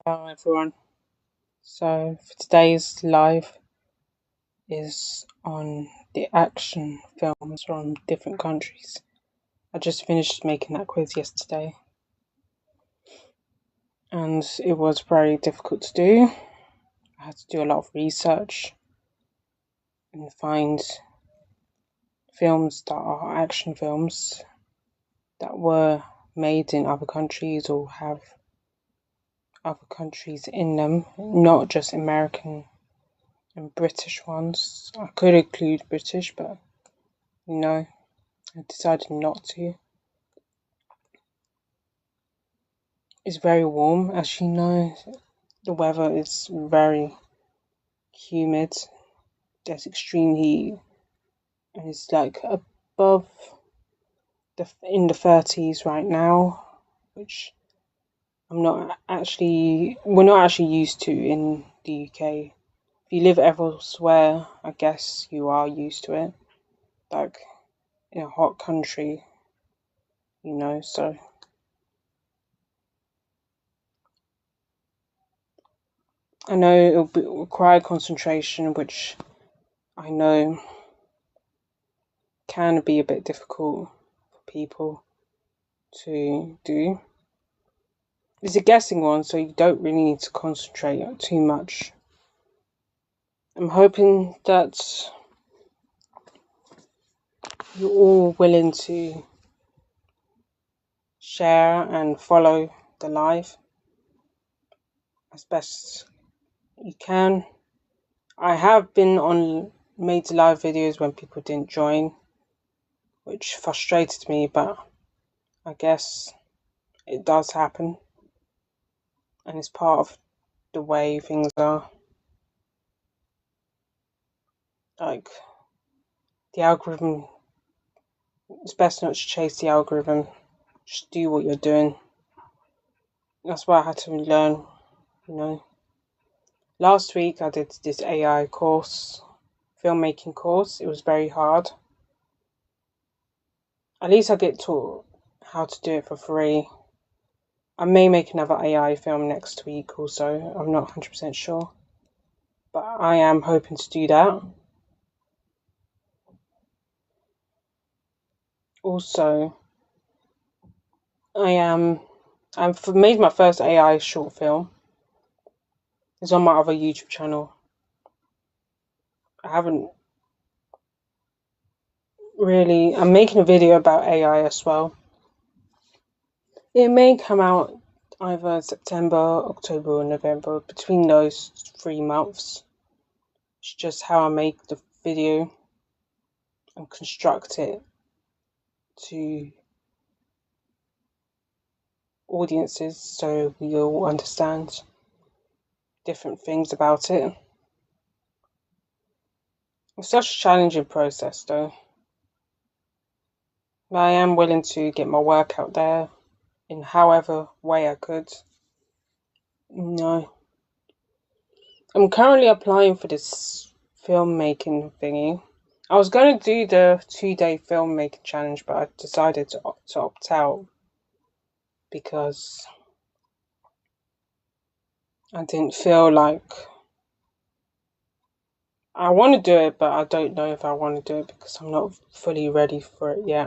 Hello everyone. So for today's live is on the action films from different countries. I just finished making that quiz yesterday and it was very difficult to do. I had to do a lot of research and find films that are action films that were made in other countries or have other countries in them, not just American and British ones. I could include British, but no, I decided not to. It's very warm, as you know. The weather is very humid. There's extreme heat, and it's like above in the 30s right now, which we're not actually used to in the UK. If you live elsewhere, I guess you are used to it, like in a hot country, so I know it'll require concentration, which I know can be a bit difficult for people to do. It's a guessing one, so you don't really need to concentrate too much. I'm hoping that you're all willing to share and follow the live as best you can. I have been made live videos when people didn't join, which frustrated me, but I guess it does happen and it's part of the way things are. Like, the algorithm, it's best not to chase the algorithm, just do what you're doing. That's what I had to learn. Last week I did this AI course, filmmaking course. It was very hard. At least I get taught how to do it for free. I may make another AI film next week also. I'm not 100% sure, but I am hoping to do that. Also, I've made my first AI short film. It's on my other YouTube channel. I haven't really. I'm making a video about AI as well. It may come out either September, October, or November, between those 3 months. It's just how I make the video and construct it to audiences so we all understand different things about it. It's such a challenging process though. But I am willing to get my work out there in however way I could. No. I'm currently applying for this filmmaking thingy. I was going to do the 2-day filmmaking challenge, but I decided to opt out because I didn't feel like I want to do it, but I don't know if I want to do it because I'm not fully ready for it yet.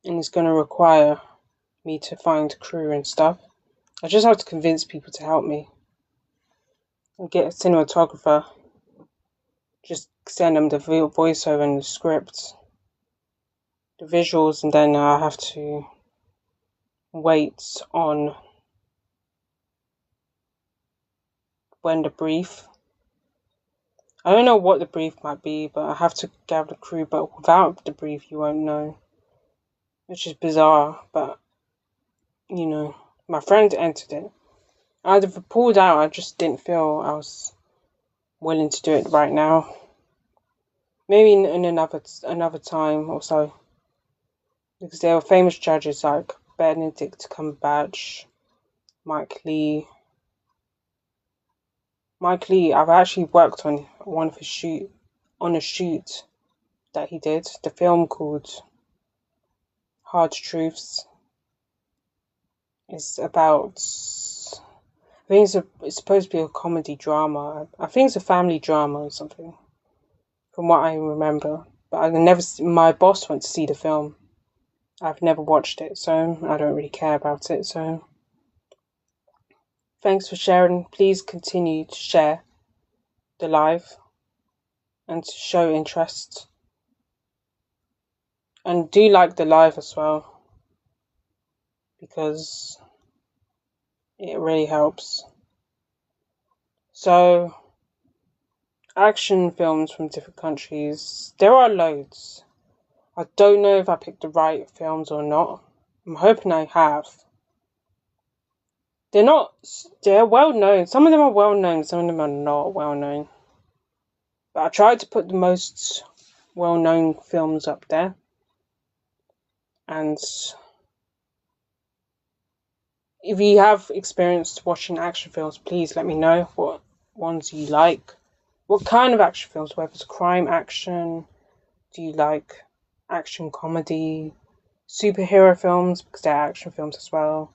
And it's going to require me to find crew and stuff. I just have to convince people to help me and get a cinematographer. Just send them the voiceover and the script, the visuals, and then I have to wait on when the brief. I don't know what the brief might be, but I have to gather the crew. But without the brief, you won't know, which is bizarre. But my friend entered it. I'd have pulled out. I just didn't feel I was willing to do it right now. Maybe in another time or so, because there were famous judges like Benedict Cumberbatch, Mike Lee. Mike Lee, I've actually worked on one of his a shoot that he did. The film called Hard Truths. It's about I think it's supposed to be a comedy drama. I think it's a family drama or something, from what I remember. But I never. My boss went to see the film. I've never watched it, so I don't really care about it. So thanks for sharing. Please continue to share the live and to show interest. And do like the live as well, because it really helps. So, action films from different countries. There are loads. I don't know if I picked the right films or not. I'm hoping I have. They're not. They're well known. Some of them are well known. Some of them are not well known. But I tried to put the most well known films up there. And if you have experienced watching action films, please let me know what ones you like. What kind of action films? Whether it's crime action, do you like action comedy, superhero films, because they're action films as well.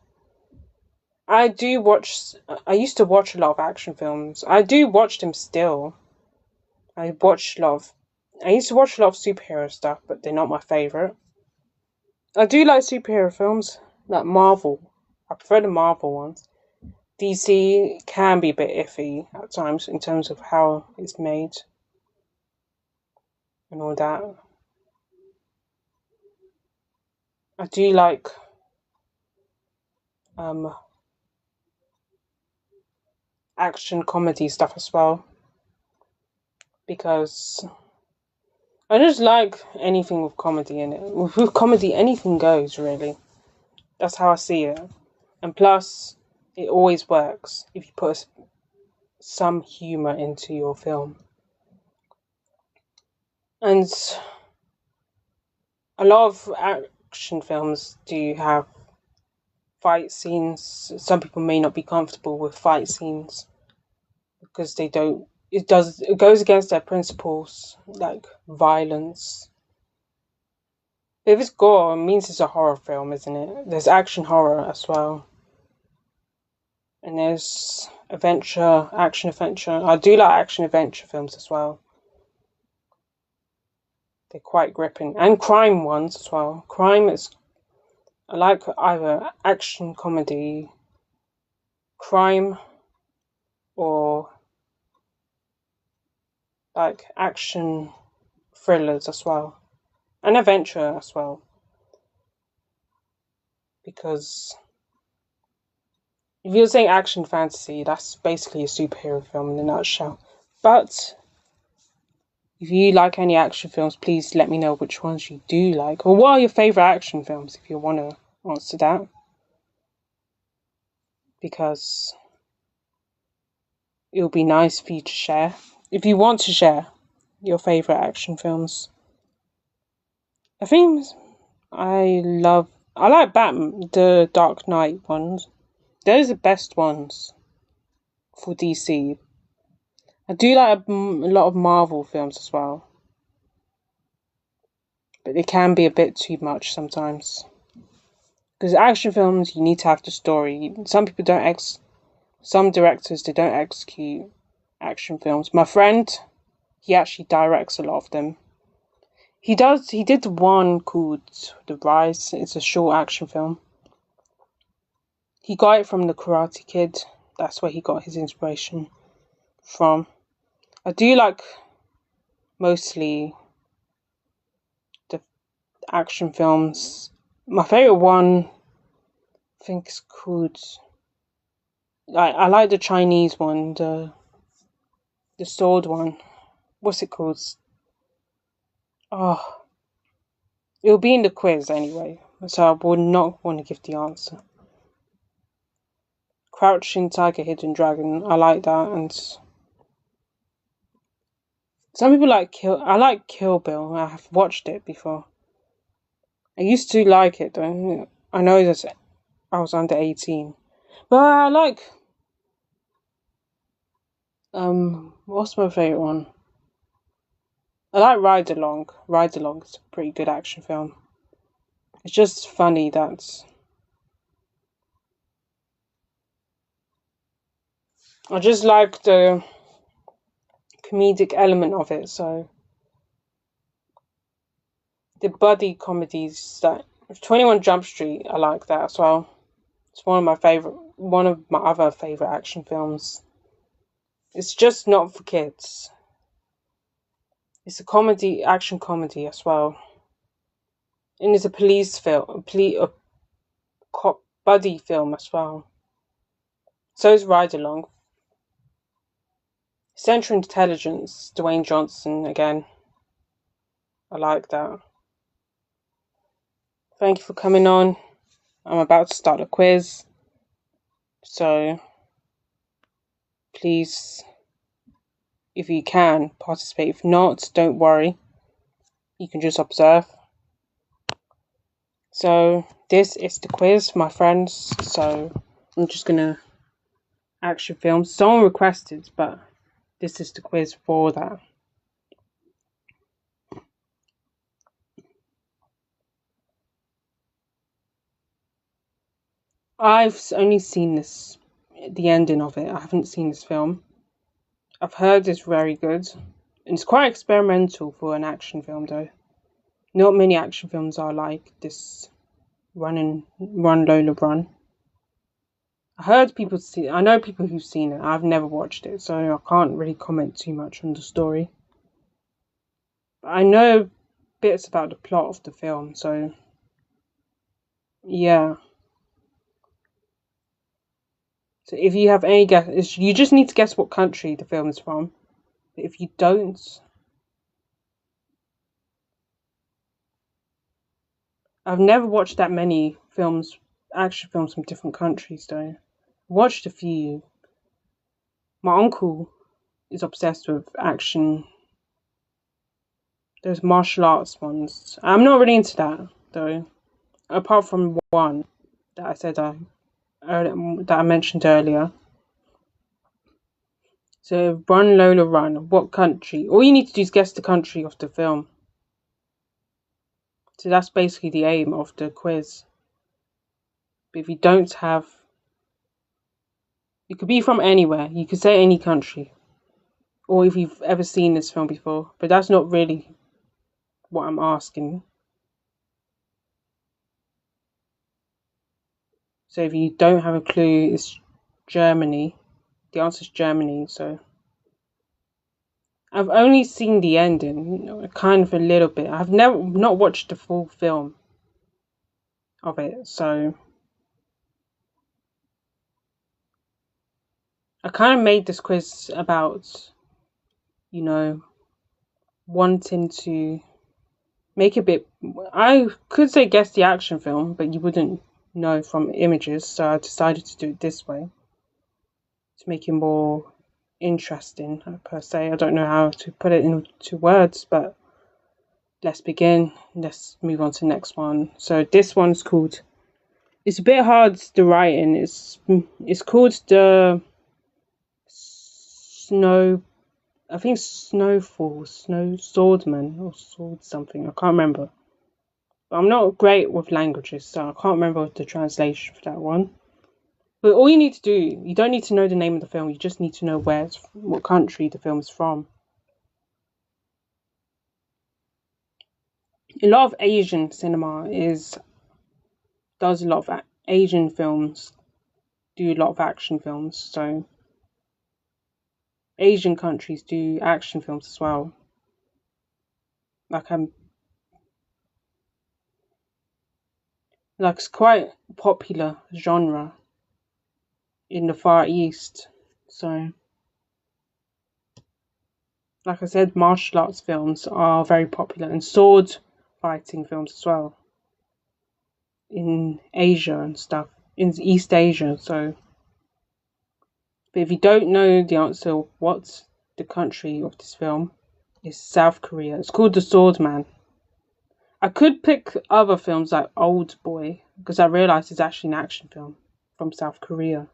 I used to watch a lot of action films. I do watch them still. I used to watch a lot of superhero stuff, but they're not my favourite. I do like superhero films, like Marvel. I prefer the Marvel ones. DC can be a bit iffy at times in terms of how it's made and all that. I do like action comedy stuff as well, because I just like anything with comedy in it. With comedy, anything goes, really. That's how I see it. And plus, it always works if you put some humour into your film. And a lot of action films do have fight scenes. Some people may not be comfortable with fight scenes because they don't. It goes against their principles, like violence. If it's gore, it means it's a horror film, isn't it? There's action horror as well. And there's action adventure. I do like action adventure films as well. They're quite gripping. And crime ones as well. I like either action comedy, crime, or like action thrillers as well. And adventure as well. Because if you're saying action fantasy, that's basically a superhero film in a nutshell. But if you like any action films, please let me know which ones you do like. Or what are your favourite action films, if you want to answer that. Because it would be nice for you to share. If you want to share your favourite action films. I think I like Batman, the Dark Knight ones. Those are the best ones for DC. I do like a lot of Marvel films as well. But they can be a bit too much sometimes. Because action films, you need to have the story. Some directors, they don't execute action films. My friend, he actually directs a lot of them. He did one called The Rise. It's a short action film. He got it from The Karate Kid. That's where he got his inspiration from. I do like mostly the action films. My favourite one, I think, is called... I like the Chinese one, the sword one. What's it called? Oh, it'll be in the quiz anyway, so I would not want to give the answer. Crouching Tiger, Hidden Dragon. I like that, and some people like I like Kill Bill. I have watched it before. I used to like it though. I know that I was under 18, but I like what's my favorite one? I like Ride Along. Ride Along is a pretty good action film. It's just funny that I just like the comedic element of it. So the buddy comedies that 21 Jump Street, I like that as well. It's one of my other favorite action films. It's just not for kids. It's a comedy, action comedy as well, and it's a police film, a cop buddy film as well. So is Ride Along. Central Intelligence, Dwayne Johnson again. I like that. Thank you for coming on. I'm about to start a quiz, so please, if you can, participate. If not, don't worry. You can just observe. So this is the quiz, my friends. So I'm just gonna action film. Someone requested, but this is the quiz for that. I've only seen the ending of it. I haven't seen this film. I've heard it's very good. And it's quite experimental for an action film, though. Not many action films are like this. Run Lola Run. I know people who've seen it. I've never watched it, so I can't really comment too much on the story. But I know bits about the plot of the film, so yeah. So if you have any guess, you just need to guess what country the film is from. But if you don't, I've never watched that many action films from different countries though. I watched a few. My uncle is obsessed with action. There's martial arts ones. I'm not really into that though. Apart from one that I said that I mentioned earlier. So Run Lola Run. What country? All you need to do is guess the country of the film. So that's basically the aim of the quiz. But if you don't have, you could be from anywhere. You could say any country, or if you've ever seen this film before. But that's not really what I'm asking. So if you don't have a clue, it's Germany. The answer is Germany. So I've only seen the ending, kind of a little bit. I've not watched the full film of it, so I kind of made this quiz about, wanting to make a bit. I could say guess the action film, but you wouldn't know from images, so I decided to do it this way to make it more interesting per se. I don't know how to put it into words, but let's begin. Let's move on to the next one. So this one's called. It's a bit hard to write in. It's called the Snow. I think Snowfall, Snow Swordman or Sword something. I can't remember. But I'm not great with languages, so I can't remember the translation for that one. But all you need to do, you don't need to know the name of the film. You just need to know what country the film is from. A lot of Asian cinema does a lot of Asian films, do a lot of action films. So Asian countries do action films as well. Like it's quite popular genre in the Far East. So, like I said, martial arts films are very popular, and sword fighting films as well in Asia and stuff, in East Asia. So, but if you don't know the answer, what's the country of this film? It's South Korea. It's called The Swordman. I could pick other films like Old Boy because I realized it's actually an action film from South Korea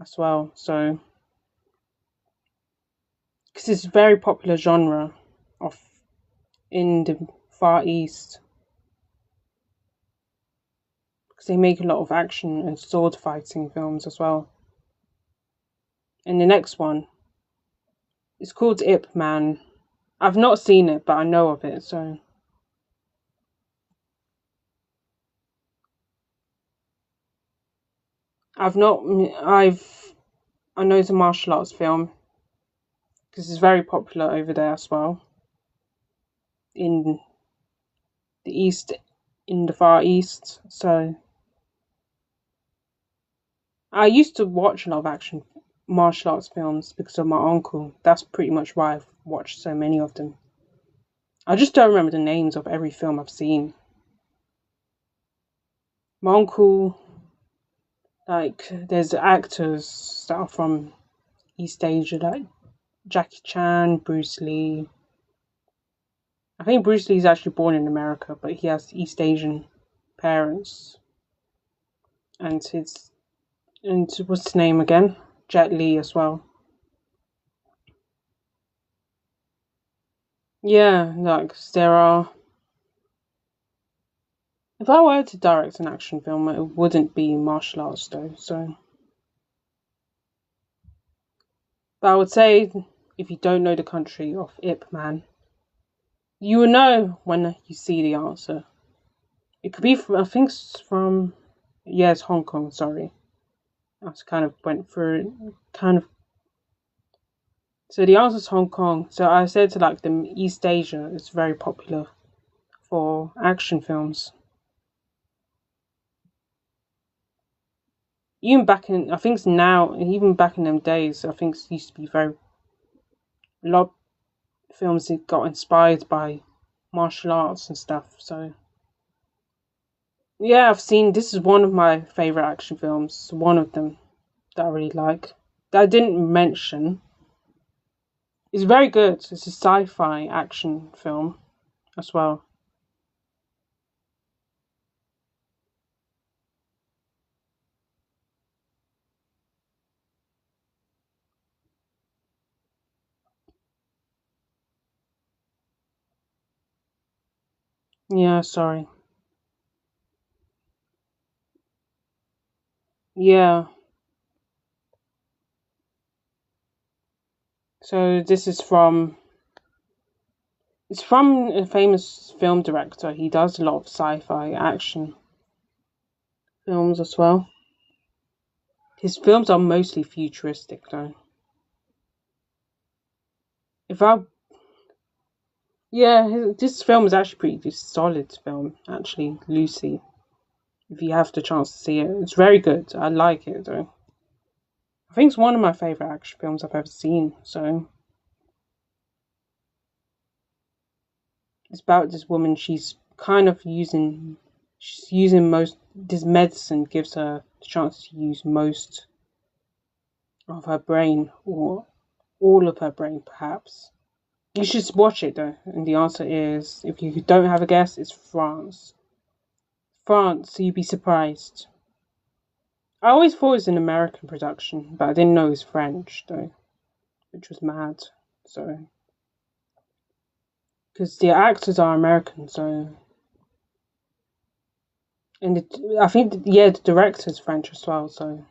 as well. So, because it's a very popular genre of in the Far East, because they make a lot of action and sword fighting films as well. And the next one is called Ip Man. I've not seen it, but I know of it, so I've not. I know it's a martial arts film because it's very popular over there as well in the east, in the far east. So I used to watch a lot of action martial arts films because of my uncle. That's pretty much why I've watched so many of them. I just don't remember the names of every film I've seen. My uncle, like, there's actors that are from East Asia, like Jackie Chan, Bruce Lee. I think Bruce Lee's actually born in America, but he has East Asian parents. And what's his name again? Jet Li as well. Yeah, like there are. If I were to direct an action film, it wouldn't be martial arts though. So, but I would say if you don't know the country of Ip Man, you will know when you see the answer. It could be from, I think it's from, yeah, it's Hong Kong. Sorry, I just kind of went through it, kind of. So the answer is Hong Kong. So I said to like the East Asia is very popular for action films. Even back in, I think it's now, even back in them days, I think it used to be very, a lot of films that got inspired by martial arts and stuff. So, yeah, I've seen, this is one of my favourite action films, one of them that I really like, that I didn't mention. It's very good. It's a sci fi action film as well. Yeah, sorry. Yeah. So this is from, it's from a famous film director. He does a lot of sci fi action films as well. His films are mostly futuristic, though. If I, yeah, this film is actually pretty solid film. Actually, Lucy. If you have the chance to see it, it's very good. I like it though. I think it's one of my favorite action films I've ever seen. So it's about this woman. She's using most. This medicine gives her the chance to use most of her brain, or all of her brain, perhaps. You should watch it though, and the answer is, if you don't have a guess, it's France. France, so you'd be surprised. I always thought it was an American production, but I didn't know it was French though, which was mad. So, because the actors are American, so and I think yeah, the director's French as well, so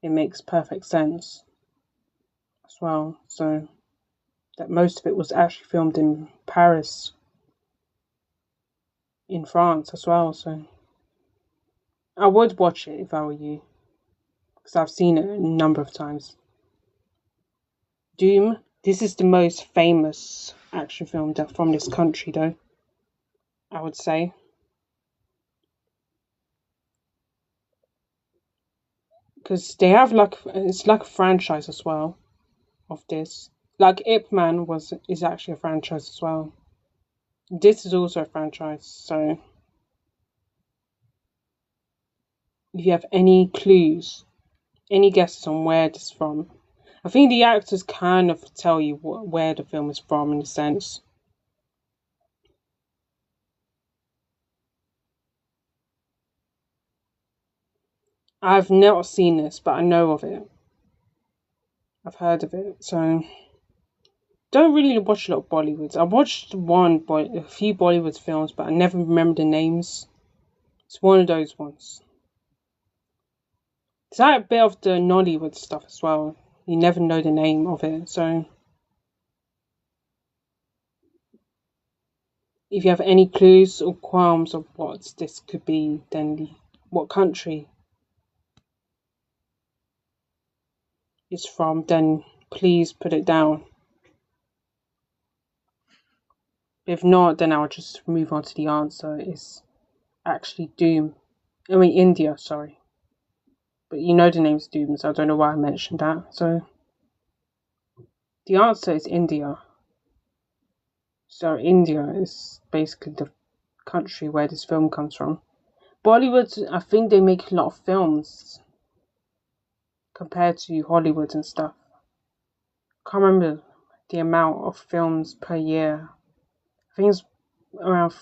it makes perfect sense as well. So that most of it was actually filmed in Paris, in France as well. So I would watch it if I were you, because I've seen it a number of times. Doom. This is the most famous action film from this country, though. I would say because they have like it's like a franchise as well of this. Like Ip Man is actually a franchise as well. This is also a franchise. So if you have any clues, any guesses on where this is from, I think the actors kind of tell you where the film is from in a sense. I've not seen this, but I know of it. I've heard of it. So don't really watch a lot of Bollywoods. I watched a few Bollywood films, but I never remember the names. It's one of those ones. It's like a bit of the Nollywood stuff as well. You never know the name of it. So if you have any clues or qualms of what this could be, then what country it's from, then please put it down. If not, then I'll just move on to the answer. It's actually India, sorry. But you know the name's Doom, so I don't know why I mentioned that. So the answer is India. So India is basically the country where this film comes from. Bollywood, I think they make a lot of films compared to Hollywood and stuff. Can't remember the amount of films per year. I think it's around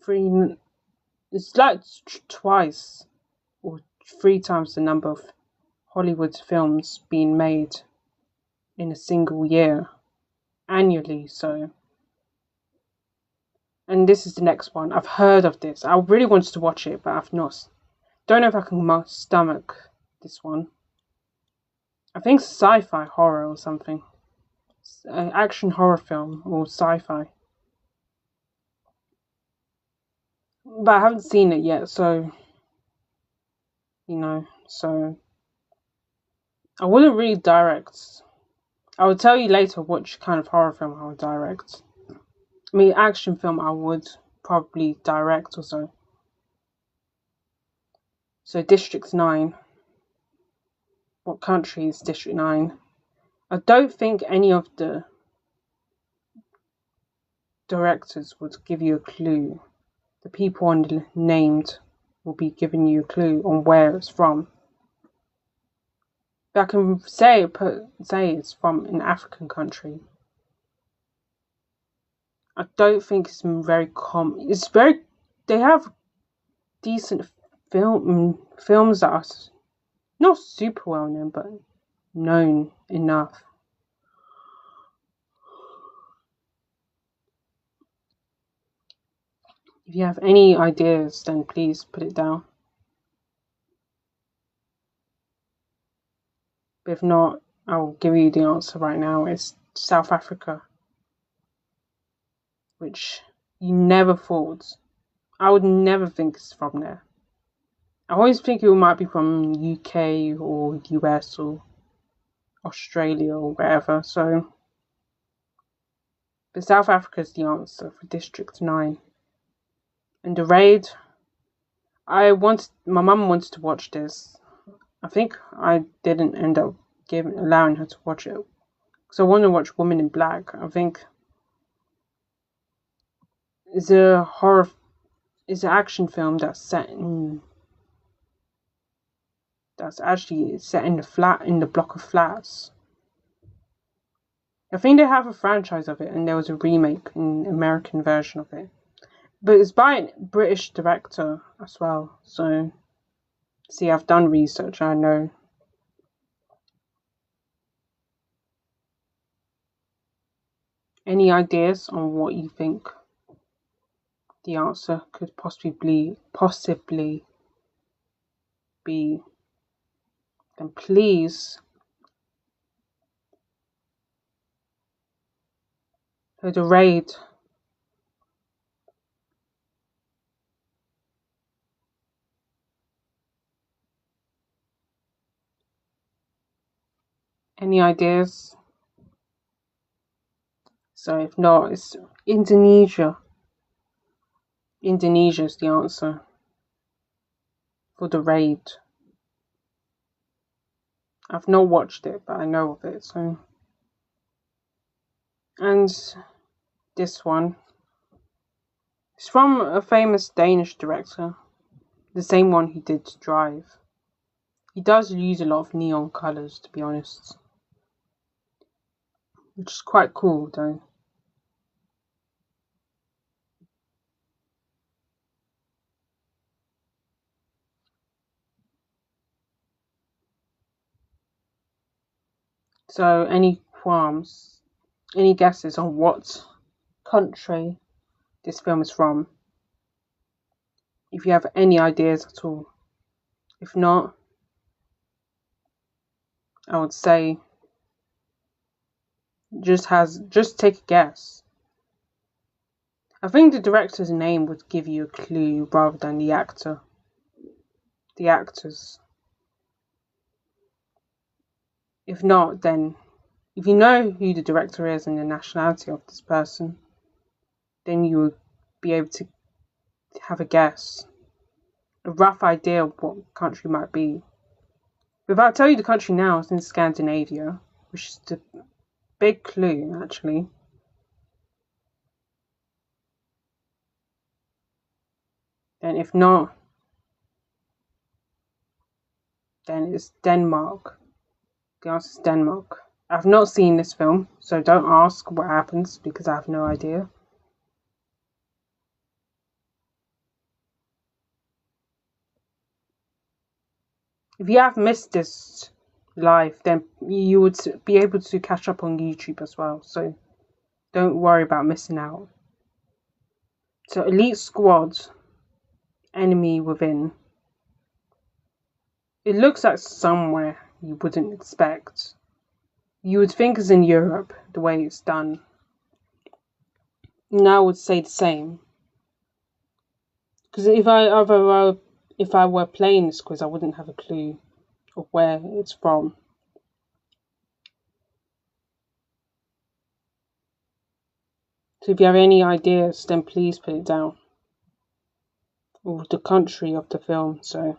3. It's like twice or 3 times the number of Hollywood films being made in a single year annually. So, and this is the next one. I've heard of this. I really wanted to watch it, but I've not. Don't know if I can stomach this one. I think sci-fi horror or something. Action horror film or sci-fi. But I haven't seen it yet, so so I wouldn't really direct. I will tell you later which kind of horror film I would direct. I mean, action film I would probably direct or so. So District 9. What country is District 9? I don't think any of the directors would give you a clue. The people named will be giving you a clue on where it's from. But I can say it's from an African country. I don't think it's very common. They have decent films that are not super well known, but known enough. If you have any ideas, then please put it down. But if not, I'll give you the answer right now. It's South Africa. Which you never thought. I would never think it's from there. I always think it might be from UK or US or Australia or wherever. So, but South Africa is the answer for District 9. And the raid, my mum wanted to watch this. I think I didn't end up allowing her to watch it. Because I want to watch Woman in Black. I think it's an action film that's actually set in the block of flats. I think they have a franchise of it, and there was a remake, an American version of it. But it's by a British director as well. So, see, I've done research, I know. Any ideas on what you think the answer could possibly be? Then please go to raid. Any ideas? So if not, it's Indonesia. Indonesia is the answer for the raid. I've not watched it, but I know of it. So, and this one, it's from a famous Danish director, the same one who did Drive. He does use a lot of neon colours, to be honest, which is quite cool, though. So, any qualms, any guesses on what country this film is from? If you have any ideas at all. If not, I would say Just take a guess. I think the director's name would give you a clue rather than the actors. If not, then if you know who the director is and the nationality of this person, then you would be able to have a guess, a rough idea of what country might be. If I tell you the country now, it's in Scandinavia, which is the big clue, actually. And if not, then it's Denmark. The answer is Denmark. I've not seen this film, so don't ask what happens because I have no idea. If you have missed this live, then you would be able to catch up on YouTube as well, so don't worry about missing out. So Elite Squad, Enemy Within. It looks like somewhere you wouldn't expect. You would think it's in Europe, the way it's done. And I would say the same. Because if I were playing this quiz, I wouldn't have a clue of where it's from. So if you have any ideas, then please put it down. Or the country of the film, so.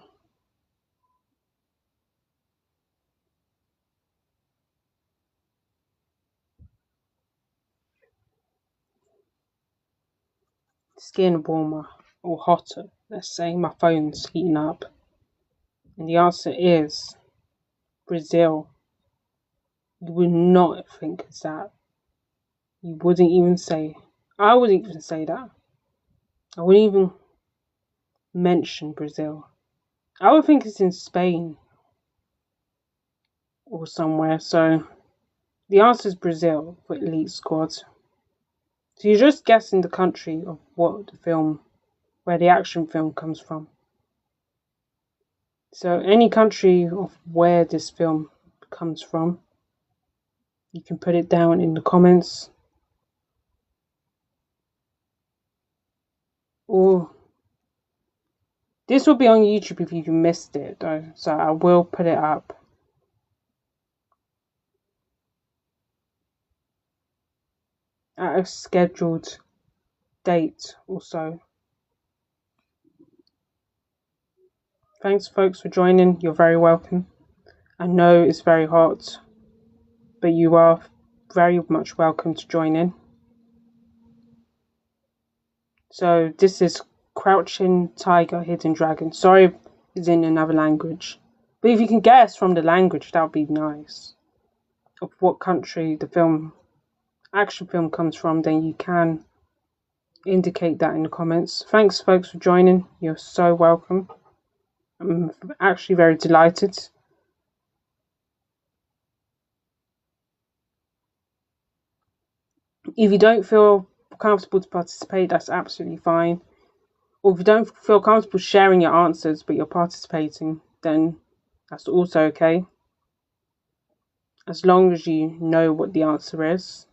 It's getting warmer or hotter. Let's say my phone's heating up. And the answer is Brazil. You would not think it's that. You wouldn't even say. I wouldn't even say that. I wouldn't even mention Brazil. I would think it's in Spain or somewhere. So the answer is Brazil for Elite Squad. So you're just guessing the country of what the film, where the action film comes from. So any country of where this film comes from, you can put it down in the comments. Or this will be on YouTube if you missed it though, so I will put it up. At a scheduled date also. Thanks folks for joining, you're very welcome. I know it's very hot, but you are very much welcome to join in. So this is Crouching Tiger, Hidden Dragon. Sorry it's in another language. But if you can guess from the language, that would be nice. Of what country the action film comes from, then you can indicate that in the comments. Thanks folks for joining, you're so welcome. I'm actually very delighted. If you don't feel comfortable to participate, that's absolutely fine. Or if you don't feel comfortable sharing your answers but you're participating, then that's also okay. As long as you know what the answer is.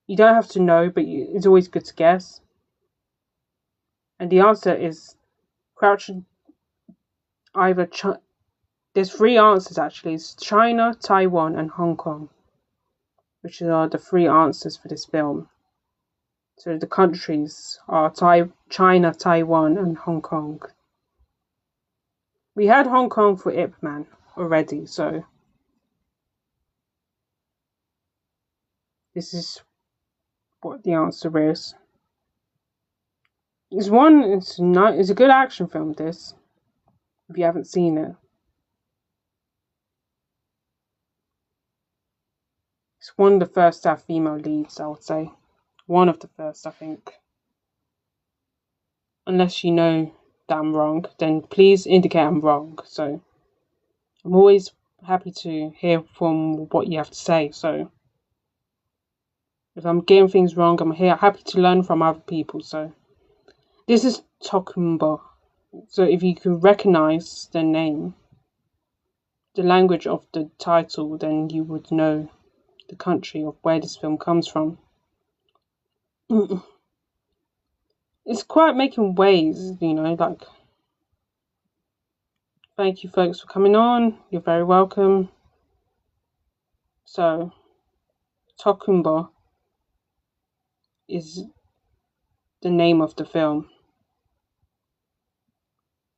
You don't have to know, but it's always good to guess. And the answer is crouching either there's 3 answers actually. It's China, Taiwan and Hong Kong, which are the 3 answers for this film. So the countries are China, Taiwan and Hong Kong. We had Hong Kong for Ip Man already, so this is what the answer is. It's a good action film, this, if you haven't seen it. It's one of the first to have female leads, I would say. One of the first, I think. Unless you know that I'm wrong, then please indicate I'm wrong. So I'm always happy to hear from what you have to say. So if I'm getting things wrong, I'm happy to learn from other people. So this is Tokumbo. So if you could recognize the name, the language of the title, then you would know the country of where this film comes from. It's quite making waves, like, thank you folks for coming on. You're very welcome. So, Tokumbo is the name of the film.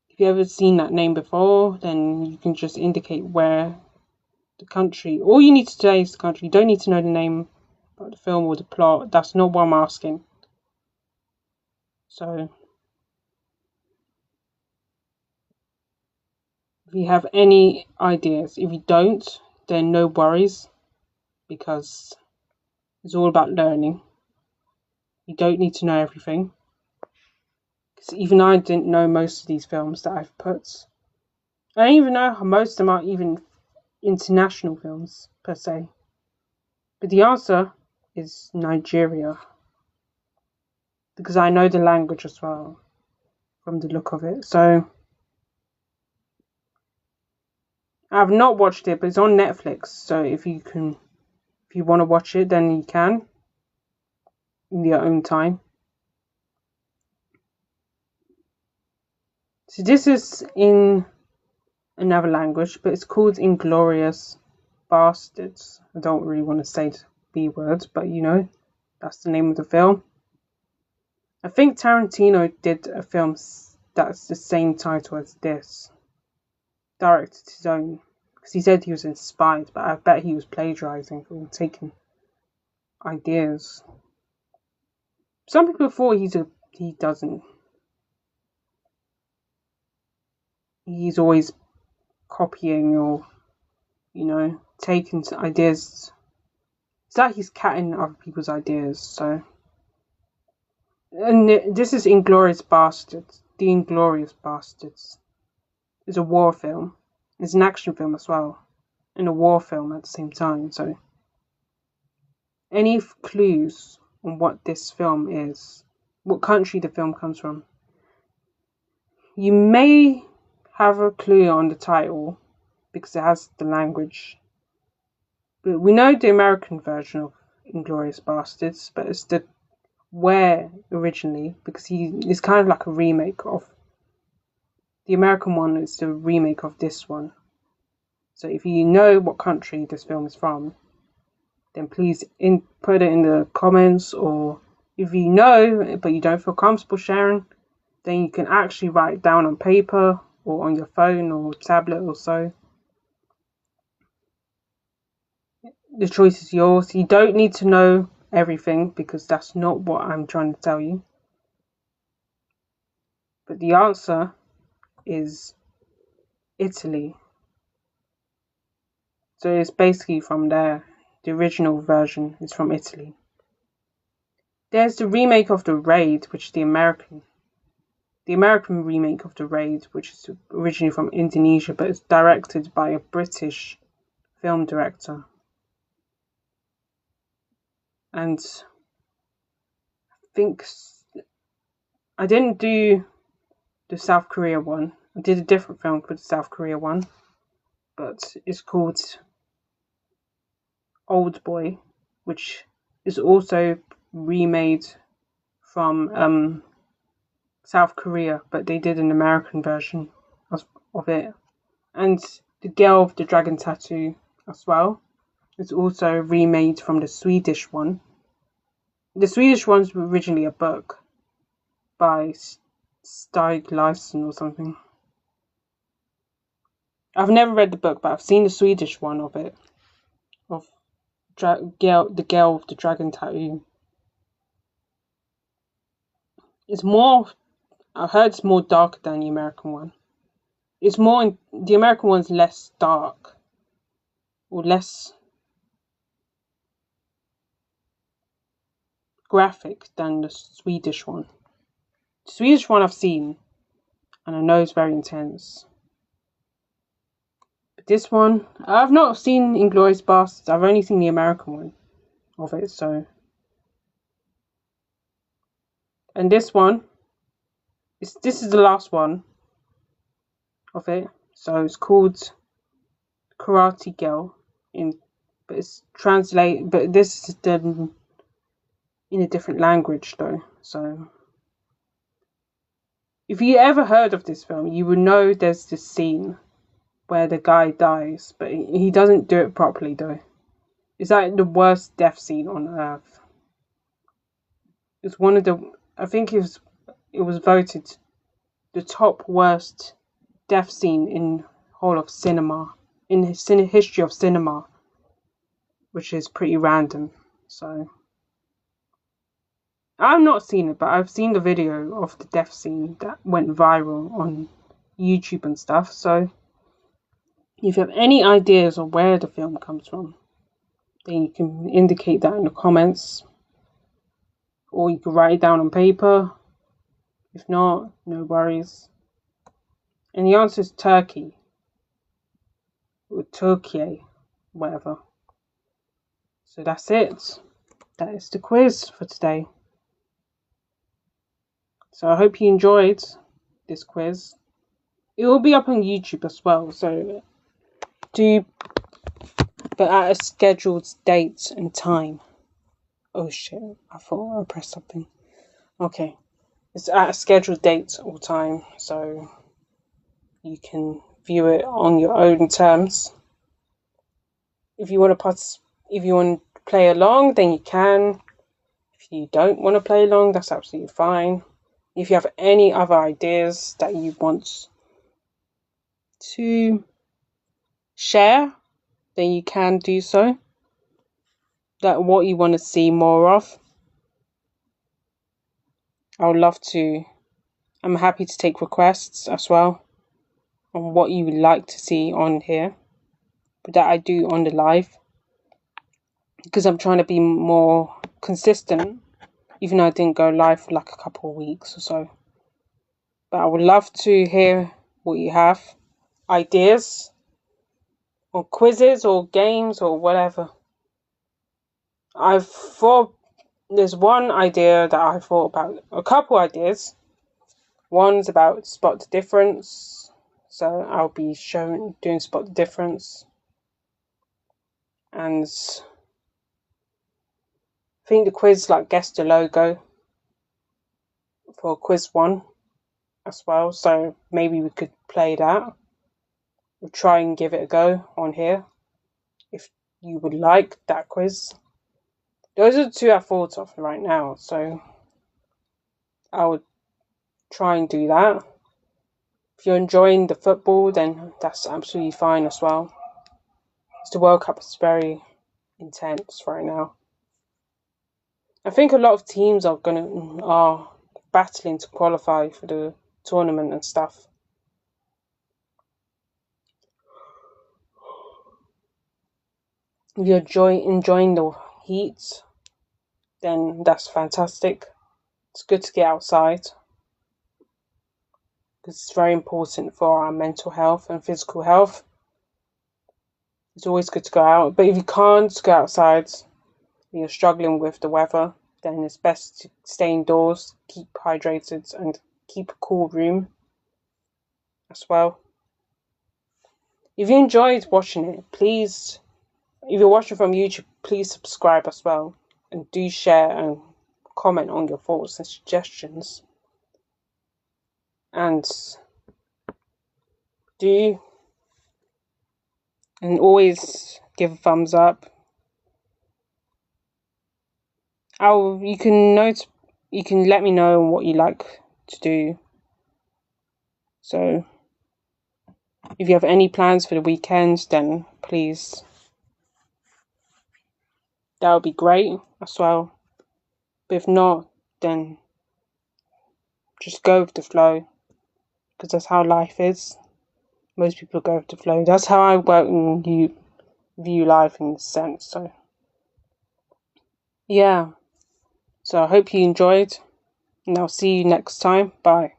If you've ever seen that name before, then you can just indicate where the country. All you need to say is the country. You don't need to know the name of the film or the plot. That's not what I'm asking. So, if you have any ideas, if you don't, then no worries, because it's all about learning. You don't need to know everything. Because even I didn't know most of these films that I've put. I don't even know how most of them are even international films, per se. But the answer is Nigeria. Because I know the language as well, from the look of it. So, I've not watched it, but it's on Netflix. So if you want to watch it, then you can. In your own time. So this is in another language, but it's called Inglourious Bastards. I don't really want to say the B words, but that's the name of the film. I think Tarantino did a film that's the same title as this. Directed his own. Because he said he was inspired, but I bet he was plagiarizing or taking ideas. Some people thought he doesn't. He's always copying or, taking ideas. It's like he's catting other people's ideas, so. And this is Inglourious Bastards. The Inglourious Bastards. It's a war film. It's an action film as well. And a war film at the same time, so. Any clues on what this film is? What country the film comes from? You may have a clue on the title because it has the language. But we know the American version of Inglourious Bastards, but it's the where originally, because it's kind of like a remake of the American one. Is the remake of this one. So if you know what country this film is from, then please put it in the comments, or if you know but you don't feel comfortable sharing, then you can actually write it down on paper or on your phone or tablet or so. The choice is yours. You don't need to know everything because that's not what I'm trying to tell you. But the answer is Italy. So it's basically from there. The original version is from Italy. There's the remake of The Raid, which is the American remake of The Raid, which is originally from Indonesia, but it's directed by a British film director. And I think I didn't do the South Korea one. I did a different film for the South Korea one, but it's called Old Boy, which is also remade from South Korea, but they did an American version of it. And The Girl with the Dragon Tattoo as well is also remade from the Swedish one. The Swedish one's originally a book by Stig Larsson or something. I've never read the book, but I've seen the Swedish one of it. Of The Girl with the Dragon Tattoo. I heard it's more darker than the American one. The American one's less dark. Or less graphic than the Swedish one. The Swedish one I've seen, and I know it's very intense. But this one, I've not seen Inglourious Bastards. I've only seen the American one of it, so. And this one, this is the last one of it. So it's called Karate Girl in but it's but this is done in a different language though. So if you ever heard of this film, you would know there's this scene where the guy dies, but he doesn't do it properly though. It's like the worst death scene on earth. It's one of the, I think it was voted the top worst death scene in whole of cinema, in the history of cinema, which is pretty random. So I've not seen it, but I've seen the video of the death scene that went viral on YouTube and stuff. So if you have any ideas of where the film comes from, then you can indicate that in the comments, or you can write it down on paper. If not, no worries. And the answer is Turkey, or Turkey, whatever. So that's it. That is the quiz for today. So I hope you enjoyed this quiz. It will be up on YouTube as well, so but at a scheduled date and time. Oh shit, I thought I pressed something. Okay, it's at a scheduled date or time, so you can view it on your own terms. If you want to play along, then you can. If you don't want to play along, that's absolutely fine. If you have any other ideas that you want to share, then you can do so. That what you want to see more of. I would love to. I'm happy to take requests as well on what you would like to see on here, but that I do on the live, because I'm trying to be more consistent, even though I didn't go live for like a couple of weeks or so. But I would love to hear what you have, ideas, or quizzes, or games, or whatever. I've thought there's one idea that I thought about, a couple ideas. One's about spot the difference, so I'll be doing spot the difference, and I think the quiz like guess the logo for quiz 1 as well, so maybe we could play that. We'll try and give it a go on here if you would like that quiz. Those are the two I thought of right now, so I would try and do that. If you're enjoying the football, then that's absolutely fine as well. The World Cup is very intense right now. I think a lot of teams are battling to qualify for the tournament and stuff. If you're enjoying the heat, then that's fantastic. It's good to get outside, because it's very important for our mental health and physical health. It's always good to go out, but if you can't go outside, and you're struggling with the weather, then it's best to stay indoors, keep hydrated, and keep a cool room as well. If you enjoyed watching it, please, if you're watching from YouTube, please subscribe as well, and do share and comment on your thoughts and suggestions. And always give a thumbs up. You can let me know what you like to do. So if you have any plans for the weekend, then please, that would be great as well. But if not, then just go with the flow, because that's how life is. Most people go with the flow. That's how I work and view life in a sense. So yeah. So I hope you enjoyed, and I'll see you next time. Bye.